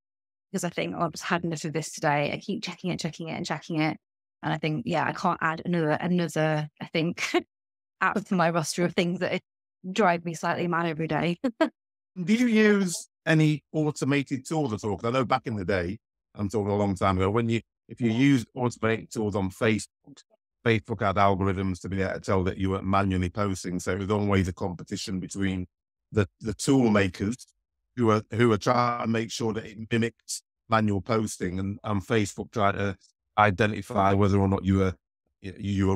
because I think, I've just had enough of this today. I keep checking it. And I think, I can't add another, I think, app to my roster of things that drive me slightly mad every day. Do you use any automated tools at all? Because I know back in the day, I'm talking a long time ago, if you use automated tools on Facebook had algorithms to be able to tell that you weren't manually posting. So it was always a competition between the tool makers who are trying to make sure that it mimics manual posting, and Facebook trying to identify whether or not you were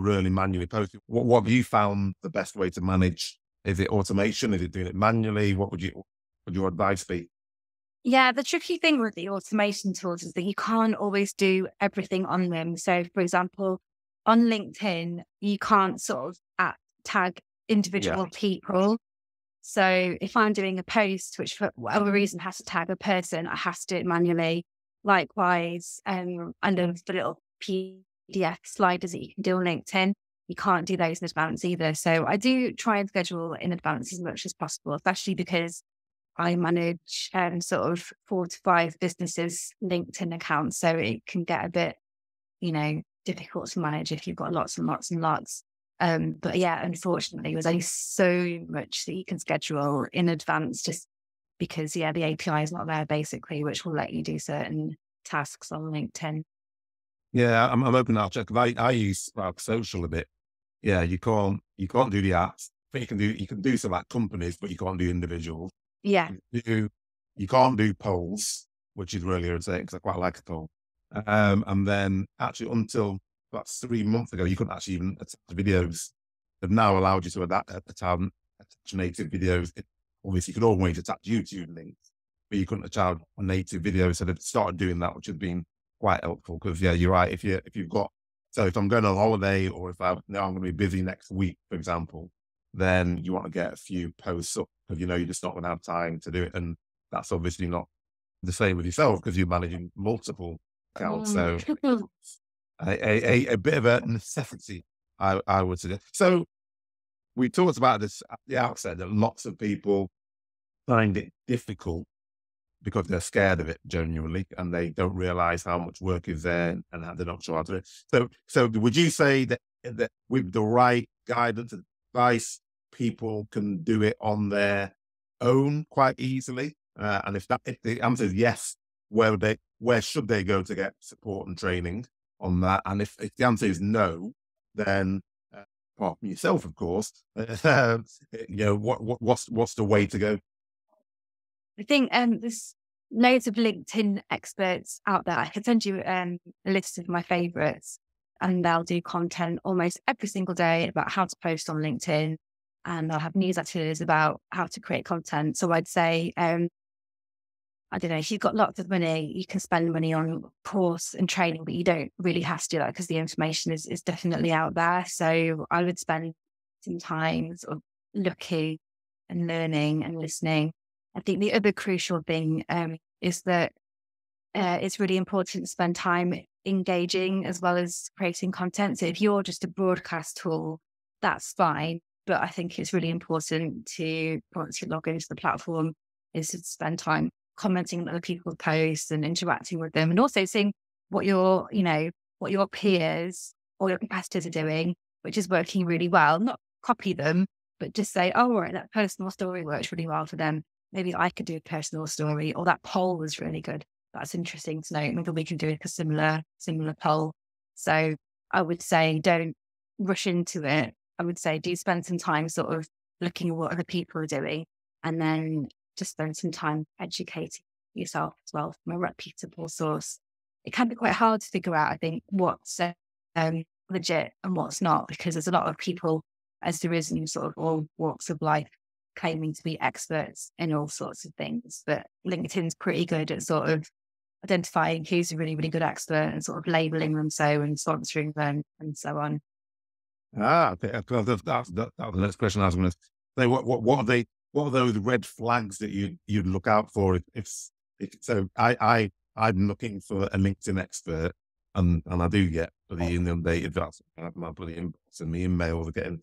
really manually posting. What have you found the best way to manage? Is it automation? Is it doing it manually? What would your advice be? Yeah, the tricky thing with the automation tools is that you can't always do everything on them. So, for example, on LinkedIn, you can't sort of tag individual people. So if I'm doing a post, which for whatever reason has to tag a person, I have to do it manually. Likewise, I love the little PDF sliders that you can do on LinkedIn. You can't do those in advance either. So I do try and schedule in advance as much as possible, especially because I manage sort of 4 to 5 businesses' LinkedIn accounts. So it can get a bit, difficult to manage if you've got lots and lots and lots. But unfortunately, there's only so much that you can schedule in advance, just because, the API is not there basically, which will let you do certain tasks on LinkedIn. Yeah, I'm open to check. I use Spark Social a bit. Yeah, you can't do the apps. I think you can do some like companies, but you can't do individuals. Yeah. You can't do polls, which is really irritating, because I quite like a poll. And then actually until about 3 months ago, you couldn't actually even attach videos. They've now allowed you to attach native videos. Obviously, you could always attach YouTube links, but you couldn't attach native videos. So they've started doing that, which has been quite helpful, because you're right. If I'm going on holiday, or if I'm going to be busy next week, for example, then you want to get a few posts up, because you're just not going to have time to do it. And that's obviously not the same with yourself, because you're managing multiple accounts. So a bit of a necessity, I would suggest. So we talked about this at the outset, that lots of people find it difficult because they're scared of it genuinely, and they don't realize how much work is there, and they're not sure how to do it. So would you say that with the right guidance and advice, people can do it on their own quite easily? And if the answer is yes, where should they go to get support and training on that? And if the answer is no, then apart from yourself, of course, what's the way to go? I think there's loads of LinkedIn experts out there. I can send you a list of my favorites, and they'll do content almost every single day about how to post on LinkedIn, and they'll have newsletters about how to create content. So I'd say, I don't know, if you've got lots of money, you can spend money on course and training, but you don't really have to do that, because the information is definitely out there. So I would spend some time sort of looking and learning and listening. I think the other crucial thing is that it's really important to spend time engaging as well as creating content. So if you're just a broadcast tool, that's fine. But I think it's really important to, once you log into the platform, is to spend time commenting on other people's posts and interacting with them, and also seeing what what your peers or your competitors are doing, which is working really well. Not copy them, but just say, oh, right, that personal story works really well for them. Maybe I could do a personal story, or that poll was really good. That's interesting to know. Maybe we can do a similar poll. So I would say don't rush into it. I would say do spend some time sort of looking at what other people are doing, and then just spend some time educating yourself as well from a reputable source. It can be quite hard to figure out, I think, what's legit and what's not, because there's a lot of people, as there is in sort of all walks of life, claiming to be experts in all sorts of things. But LinkedIn's pretty good at sort of identifying who's a really, really good expert and sort of labeling them so and sponsoring them and so on. Okay. Well, that was the next question I was going to say. What are those red flags that you'd look out for? I'm looking for a LinkedIn expert, and I do get the inundated. My bloody inbox and the emails are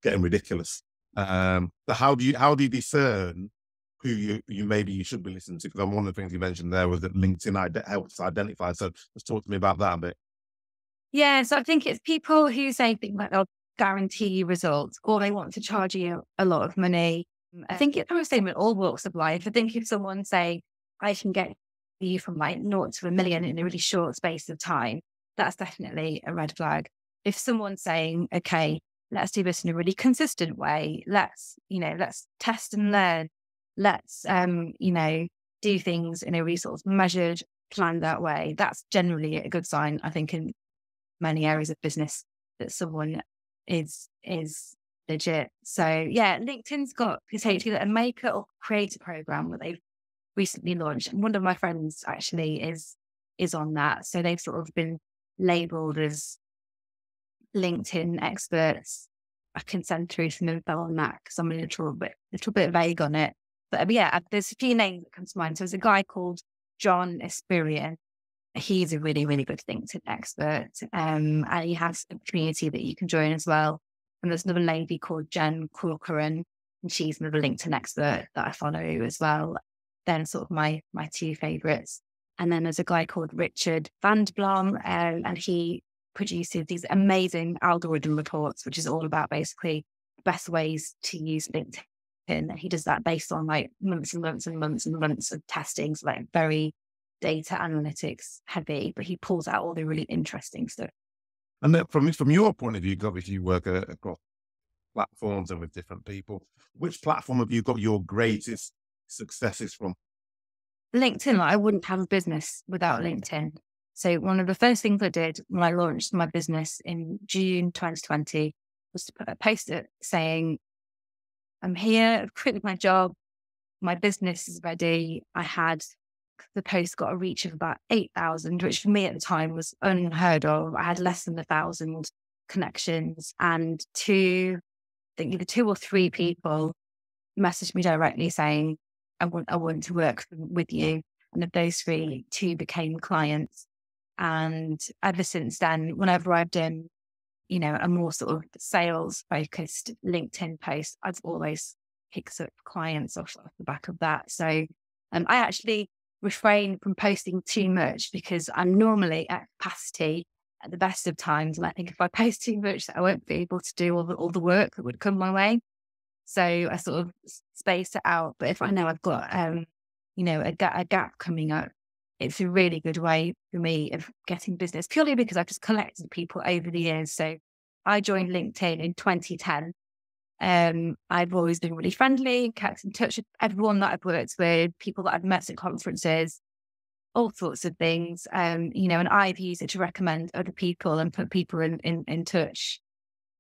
getting ridiculous. But how do you discern who you should be listening to? Because one of the things you mentioned there was that LinkedIn helps identify. So let's talk to me about that a bit. Yeah, so I think it's people who say things like they'll guarantee you results, or they want to charge you a lot of money. I think it's the same in all walks of life. I think if someone's saying, I can get you from like 0 to 1 million in a really short space of time, that's definitely a red flag. If someone's saying, okay, let's do this in a really consistent way, let's test and learn, let's do things in a really sort of measured, planned out way, that's generally a good sign, I think, in many areas of business, that someone is legit. So yeah, LinkedIn's got potentially a maker or creator program that they've recently launched. And one of my friends actually is on that. So they've sort of been labeled as LinkedIn experts. I can send through some info on that because I'm a little bit vague on it. But yeah, there's a few names that come to mind. So there's a guy called John Espirian. He's a really, really good LinkedIn expert. And he has a community that you can join as well. And there's another lady called Jen Corcoran, and she's another LinkedIn expert that I follow as well. Then sort of my two favorites. And then there's a guy called Richard Vandblom, and he produces these amazing algorithm reports, which is all about basically best ways to use LinkedIn. And he does that based on like months and months and months and months of testing, so like very data analytics heavy, but he pulls out all the really interesting stuff. And then from your point of view, obviously you work across platforms and with different people. Which platform have you got your greatest successes from? LinkedIn. I wouldn't have a business without LinkedIn. So one of the first things I did when I launched my business in June 2020 was to put a post it saying, I'm here, I've quit my job, my business is ready. The post got a reach of about 8,000, which for me at the time was unheard of. I had less than 1,000 connections, and I think either 2 or 3 people messaged me directly saying, I want to work with you. And of those 3, 2 became clients. And ever since then, whenever I've done, a more sort of sales focused LinkedIn post, I've always picked up clients off the back of that. So I actually refrain from posting too much because I'm normally at capacity at the best of times. And I think if I post too much, I won't be able to do all the work that would come my way. So I sort of space it out. But if I know I've got, a gap coming up, it's a really good way for me of getting business, purely because I've just collected people over the years. So I joined LinkedIn in 2010. I've always been really friendly, kept in touch with everyone that I've worked with, people that I've met at conferences, all sorts of things. And I've used it to recommend other people and put people in touch.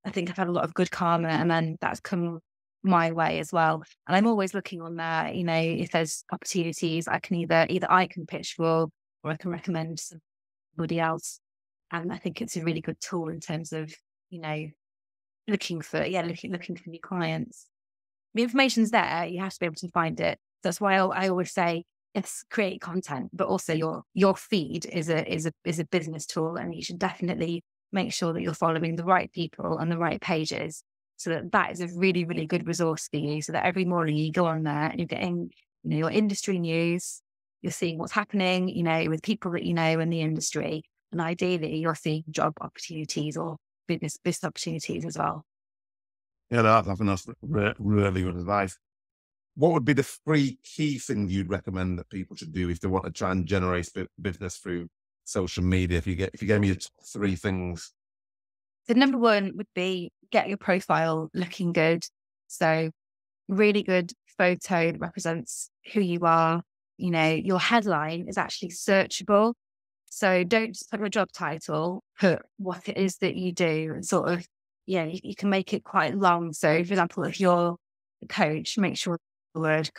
I think I've had a lot of good karma, and then that's come my way as well. And I'm always looking on there, if there's opportunities, I can either I can pitch for, or I can recommend somebody else. And I think it's a really good tool in terms of, looking for new clients. The information's there. You have to be able to find it. That's why I always say, yes, create content, but also your feed is a business tool, and you should definitely make sure that you're following the right people on the right pages, so that is a really, really good resource for you. So that every morning you go on there and you're getting, your industry news, you're seeing what's happening, with people that you know in the industry, and ideally you're seeing job opportunities or business opportunities as well. Yeah, I think that's really good advice. What would be the 3 key things you'd recommend that people should do if they want to try and generate business through social media? If you gave me your top 3 things. The number one would be get your profile looking good. So really good photo that represents who you are. Your headline is actually searchable. So don't just put your job title, put what it is that you do, and sort of, you can make it quite long. So for example, if you're a coach, make sure the word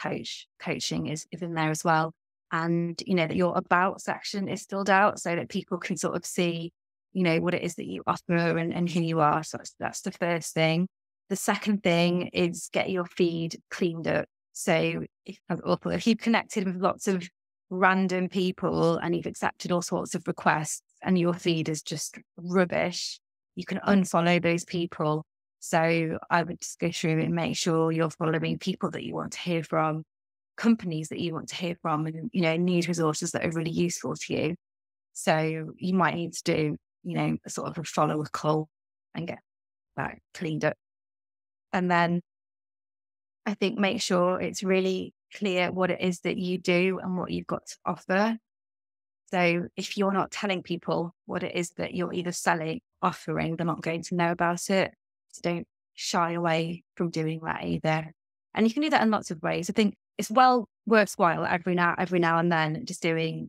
coaching is in there as well. And, that your about section is filled out so that people can sort of see, what it is that you offer and who you are. So that's the first thing. The second thing is get your feed cleaned up. So if you've connected with lots of random people and you've accepted all sorts of requests and your feed is just rubbish, you can unfollow those people. So I would just go through and make sure you're following people that you want to hear from, companies that you want to hear from, and, news resources that are really useful to you. So you might need to do, a sort of a follow a call and get that cleaned up. And then I think make sure it's really clear what it is that you do and what you've got to offer. So if you're not telling people what it is that you're either selling, offering, they're not going to know about it. So don't shy away from doing that either. And you can do that in lots of ways. I think it's worthwhile every now and then just doing,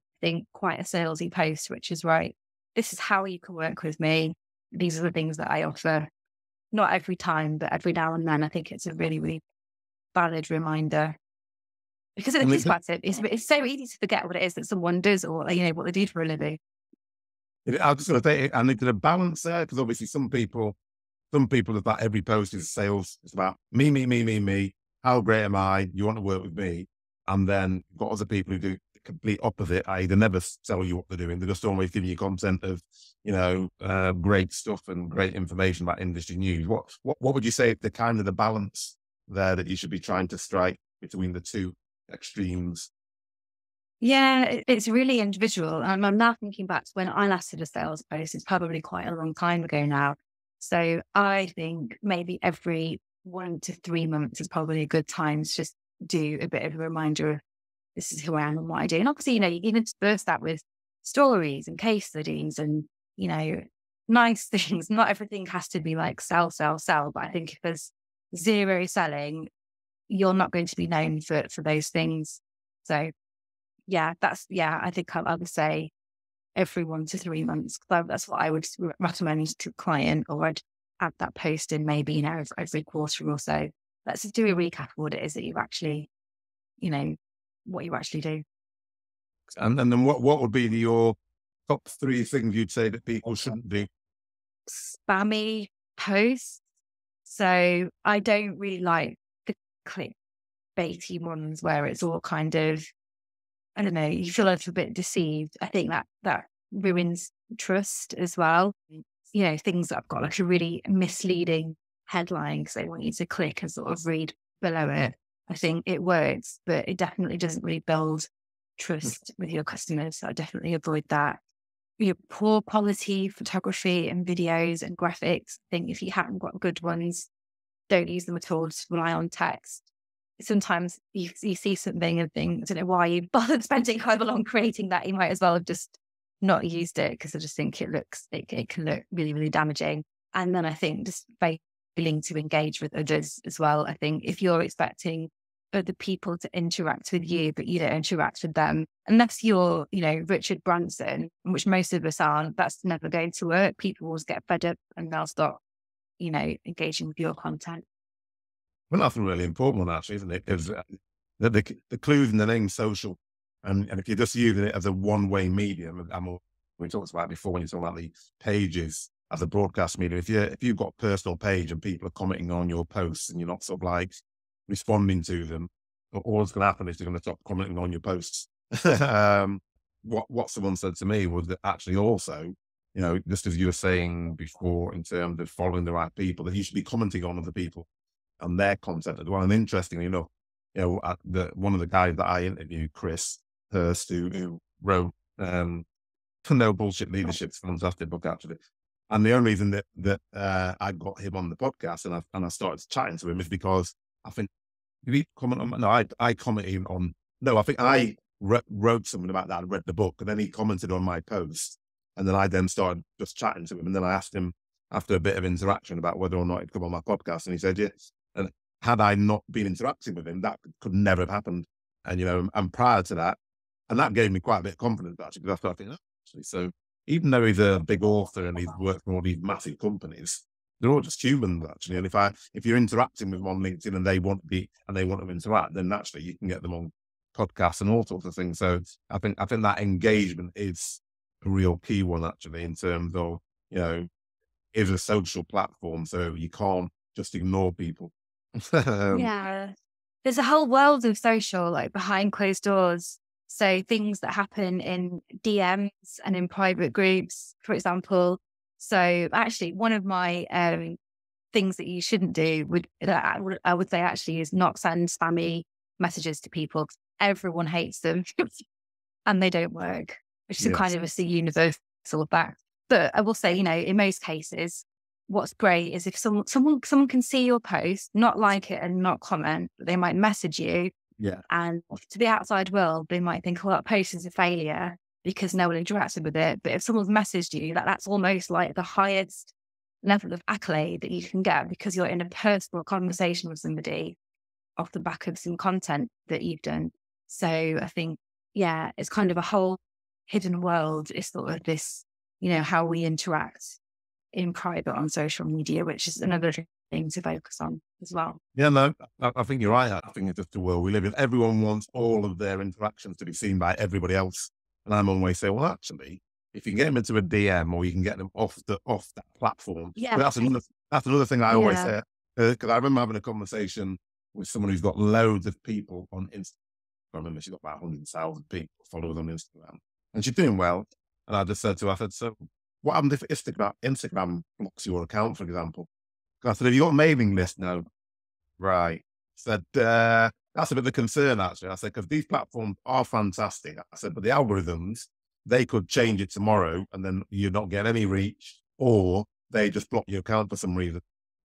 quite a salesy post, which is right. This is how you can work with me. These are the things that I offer. Not every time, but every now and then. I think it's a really, really valid reminder. Because if you think about it, it's so easy to forget what it is that someone does, or what they do for a living. I was just going to say, I need to balance there, because obviously some people about every post is sales. It's about me. How great am I? You want to work with me? And then you've got other people who do the complete opposite. They never tell you what they're doing. They're just always giving you content of, great stuff and great information about industry news. What would you say the kind of the balance there that you should be trying to strike between the two extremes? Yeah, it's really individual. I'm now thinking back to when I last did a sales post. It's probably quite a long time ago now. So I think maybe every 1 to 3 months is probably a good time to just do a bit of a reminder of this is who I am and what I do. And obviously, you can intersperse that with stories and case studies and, nice things. Not everything has to be like sell. But I think if there's zero selling, you're not going to be known for those things. So I think I would say every 1 to 3 months. That's what I would recommend to a client, or I'd add that post in maybe, every quarter or so. Let's just do a recap of what it is that you actually, what you actually do. And then what would be your top 3 things you'd say that people shouldn't do? Spammy posts. So I don't really like the clickbaity ones where it's all kind of, I don't know, you feel a little bit deceived. I think that ruins trust as well. Things that have got like a really misleading headline because they want you to click and sort of read below it. I think it works, but it definitely doesn't really build trust with your customers. So I definitely avoid that. Poor quality photography and videos and graphics. I think if you haven't got good ones, don't use them at all. Just rely on text. Sometimes you see something and think, I don't know why you bothered spending however long creating that. You might as well have just not used it, because I just think it can look really, really damaging. And then I think just failing to engage with others as well. I think if you're expecting other people to interact with you, but you don't interact with them, unless you're, Richard Branson, which most of us aren't, that's never going to work. People will get fed up and they'll stop, engaging with your content. Well, that's a really important one, actually, isn't it? Is the clues in the name social, and if you're just using it as a one-way medium, and we talked about it before when you talk about the pages, as a broadcast medium, if you've got a personal page and people are commenting on your posts and you're not sort of like responding to them, all that's going to happen is they're going to stop commenting on your posts. What someone said to me was that actually also, just as you were saying before, in terms of following the right people, that you should be commenting on other people and their content as well. And interestingly enough, one of the guys that I interviewed, Chris Hurst, who wrote No Bullshit Leadership, it's a fantastic book actually. And the only reason that I got him on the podcast and I started chatting to him is because I think, did he comment on? No, I commented on. No, I think I wrote something about that. I read the book, and then he commented on my post, and then I started just chatting to him, and then I asked him after a bit of interaction about whether or not he'd come on my podcast, and he said yes. And had I not been interacting with him, that could never have happened. And and prior to that, and that gave me quite a bit of confidence actually, because I started thinking, actually, so even though he's a big author and he's worked for all these massive companies, they're all just humans actually. And if you're interacting with them on LinkedIn and they want to interact, then naturally you can get them on podcasts and all sorts of things. So I think that engagement is a real key one actually, in terms of, is a social platform, so you can't just ignore people. Yeah. There's a whole world of social, like behind closed doors. So things that happen in DMs and in private groups, for example. So actually, one of my things that you shouldn't do I would say actually is not send spammy messages to people, 'cause everyone hates them and they don't work, which is a kind of a universal fact. But I will say, in most cases, what's great is if someone can see your post, not like it and not comment, but they might message you. Yeah. And to the outside world, they might think, well, that post is a failure because no one interacted with it. But if someone's messaged you, that's almost like the highest level of accolade that you can get, because you're in a personal conversation with somebody off the back of some content that you've done. So I think, it's kind of a whole hidden world. It's sort of this, how we interact in private on social media, which is another thing to focus on as well. Yeah, no, I think you're right. I think it's just the world we live in. Everyone wants all of their interactions to be seen by everybody else. And I'm always saying, well, actually, if you can get them into a DM or you can get them off that platform, that's another thing I always say. Because I remember having a conversation with someone who's got loads of people on Instagram. I remember she's got about 100,000 people followers on Instagram, and she's doing well. And I just said to her, so what happens if Instagram blocks your account, for example? I said, have you got a mailing list now? Right. Said, that's a bit of a concern, actually. I said, because these platforms are fantastic. I said, but the algorithms, they could change it tomorrow and then you not get any reach, or they just block your account for some reason.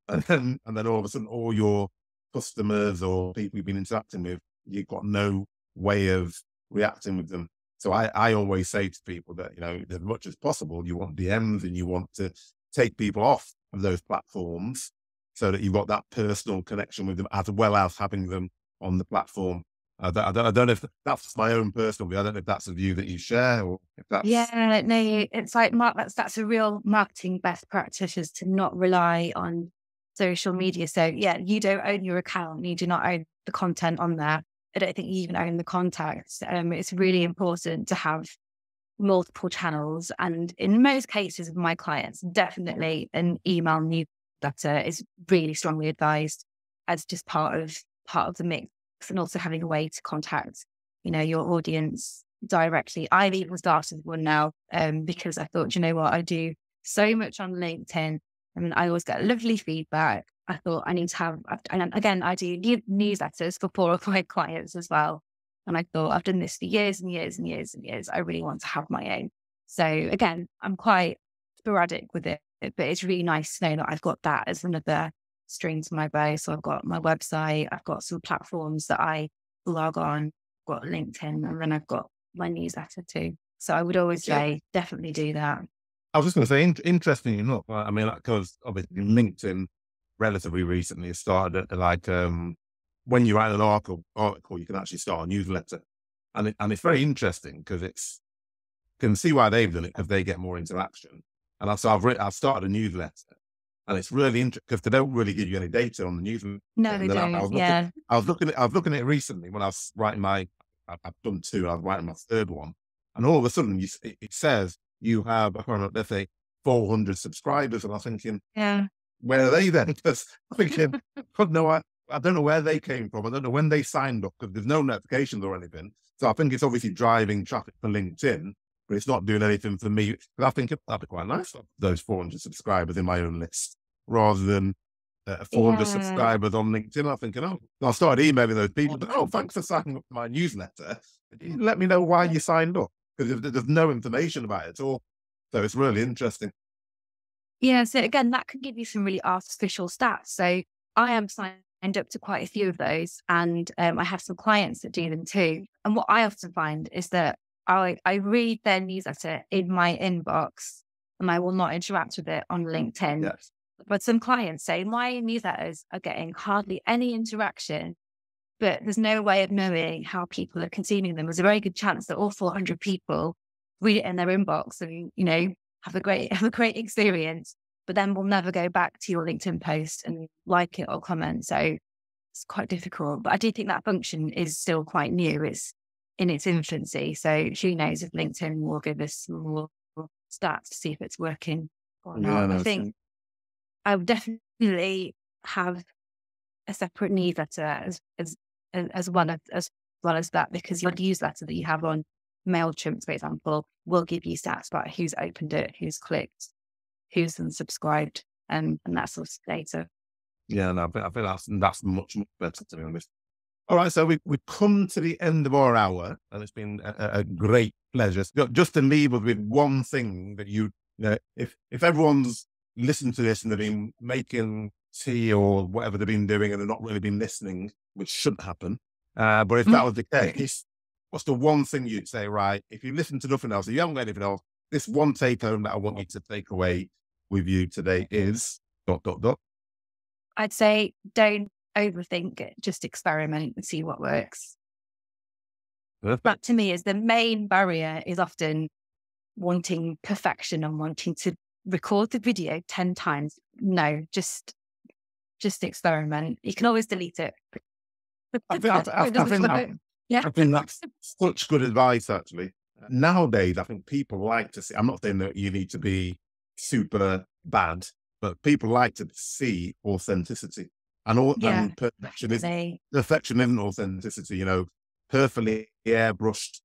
And then all of a sudden, all your customers or people you've been interacting with, you've got no way of reacting with them. So I always say to people that, as much as possible, you want DMs and you want to take people off of those platforms so that you've got that personal connection with them, as well as having them on the platform. I don't know if that's my own personal view. I don't know if that's a view that you share, or if that's... Yeah, no, it's like, that's a real marketing best practice, is to not rely on social media. So you don't own your account. You do not own the content on there. I don't think you even own the contacts. It's really important to have multiple channels. And in most cases of my clients, definitely an email newsletter is really strongly advised as just part of the mix, and also having a way to contact, your audience directly. I've even started one now because I thought, what, I do so much on LinkedIn. I mean, I always get lovely feedback. I thought I need to have, and again, I do newsletters for 4 or 5 clients as well. And I thought, I've done this for years and years and years and years. I really want to have my own. So again, I'm quite sporadic with it, but it's really nice to know that I've got that as another string to my bow. So I've got my website, I've got some platforms that I blog on, I've got LinkedIn, and then I've got my newsletter too. So I would always say, definitely do that. I was just going to say, interesting enough, I mean, because obviously LinkedIn relatively recently has started when you write an article, you can actually start a newsletter. And it's very interesting because you can see why they've done it, because they get more interaction. And so I've started a newsletter, and it's really interesting because they don't really give you any data on the newsletter. No, they don't. I was looking at it recently when I was writing I've done 2, I was writing my 3rd one. And all of a sudden it says you have, let's say, 400 subscribers. And I'm thinking, Yeah. where are they then? Because I'm thinking, no, I don't know where they came from. I don't know when they signed up because there's no notifications or anything. So I think it's obviously driving traffic for LinkedIn, but it's not doing anything for me. But I think that'd be quite nice, those 400 subscribers in my own list, rather than 400 subscribers on LinkedIn. I'm thinking, oh, I started emailing those people, but, oh, thanks for signing up to my newsletter. Let me know why you signed up, because there's no information about it at all. So it's really interesting. Yeah. So again, that could give you some really artificial stats. So I am signed up to quite a few of those, and I have some clients that do them too. And what I often find is that I read their newsletter in my inbox and I will not interact with it on LinkedIn. Yes. But some clients say my newsletters are getting hardly any interaction, but there's no way of knowing how people are consuming them. There's a very good chance that all 400 people read it in their inbox and, have a great experience, but then we'll never go back to your LinkedIn post and like it or comment. So it's quite difficult. But I do think that function is still quite new. It's in its infancy. So who knows if LinkedIn will give us more stats to see if it's working or not. I think I would definitely have a separate newsletter as well as that, because your newsletter that you have on MailChimp, for example, will give you stats about who's opened it, who's clicked, who's unsubscribed, and that sort of data. Yeah, no, I think that's much better, to be honest. All right, so we've come to the end of our hour, and it's been a great pleasure. Just to leave us with one thing that if everyone's listened to this and they've been making tea or whatever they've been doing and they've not really been listening, which shouldn't happen. But if that was the case, what's the one thing you'd say, right, if you listen to nothing else, if you haven't got anything else, this one take home that I want you to take away with you today is ... I'd say don't overthink it, just experiment and see what works. Perfect. That to me is the main barrier, is often wanting perfection and wanting to record the video 10 times. No, just experiment. You can always delete it. I think that's such good advice, actually. Nowadays, I think people like to see, I'm not saying that you need to be super bad, but people like to see authenticity. And perfection isn't authenticity, perfectly airbrushed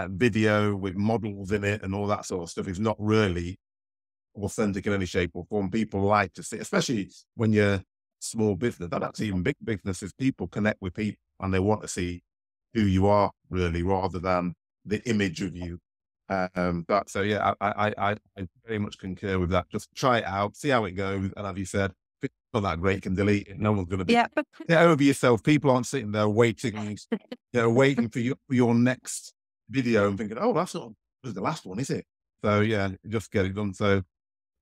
video with models in it and all that sort of stuff is not really authentic in any shape or form. People like to see, especially when you're small business, that's even big businesses, people connect with people and they want to see who you are really, rather than the image of you. So yeah, I very much concur with that. Just try it out, see how it goes, and as you said, if it's not that great, you can delete it. No one's going to be get over yourself. People aren't sitting there waiting, waiting for your next video and thinking, oh, that's not the last one, is it? So yeah, just get it done. So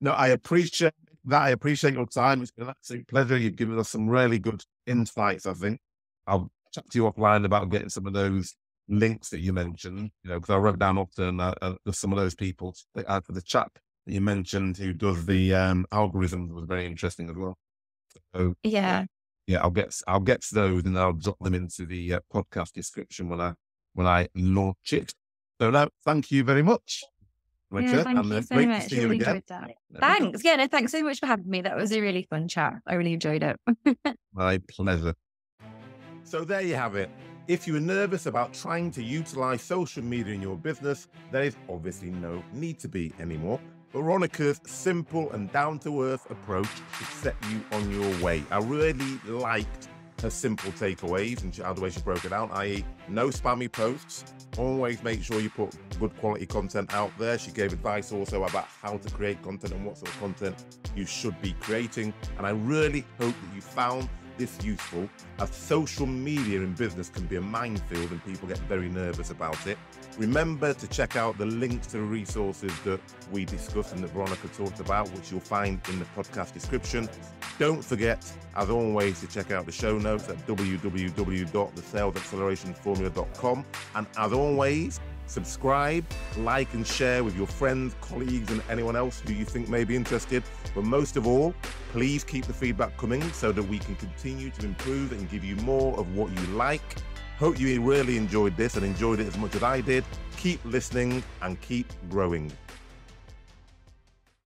no, I appreciate that. I appreciate your time. It's been an absolute pleasure. You've given us some really good insights, I think. I'll chat to you offline about getting some of those links that you mentioned, because I wrote down often some of those people. For the chap that you mentioned who does the algorithms was very interesting as well. So yeah, I'll get those and I'll drop them into the podcast description when I launch it. So no, thank you very much. Thank you so much. Really enjoyed that. Thanks. Yeah, no, thanks so much for having me. That was a really fun chat. I really enjoyed it. My pleasure. So there you have it. If you are nervous about trying to utilize social media in your business, there is obviously no need to be anymore. Veronica's simple and down-to-earth approach should set you on your way. I really liked her simple takeaways and the way she broke it down, i.e. no spammy posts. Always make sure you put good quality content out there. She gave advice also about how to create content and what sort of content you should be creating. And I really hope that you found this useful, as social media in business can be a minefield and people get very nervous about it. Remember to check out the links to the resources that we discussed and that Veronica talked about, which you'll find in the podcast description. Don't forget, as always, to check out the show notes at www.thesalesaccelerationformula.com. And as always, subscribe, like and share with your friends, colleagues and anyone else who you think may be interested. But most of all, please keep the feedback coming so that we can continue to improve and give you more of what you like. Hope you really enjoyed this and enjoyed it as much as I did. Keep listening and keep growing.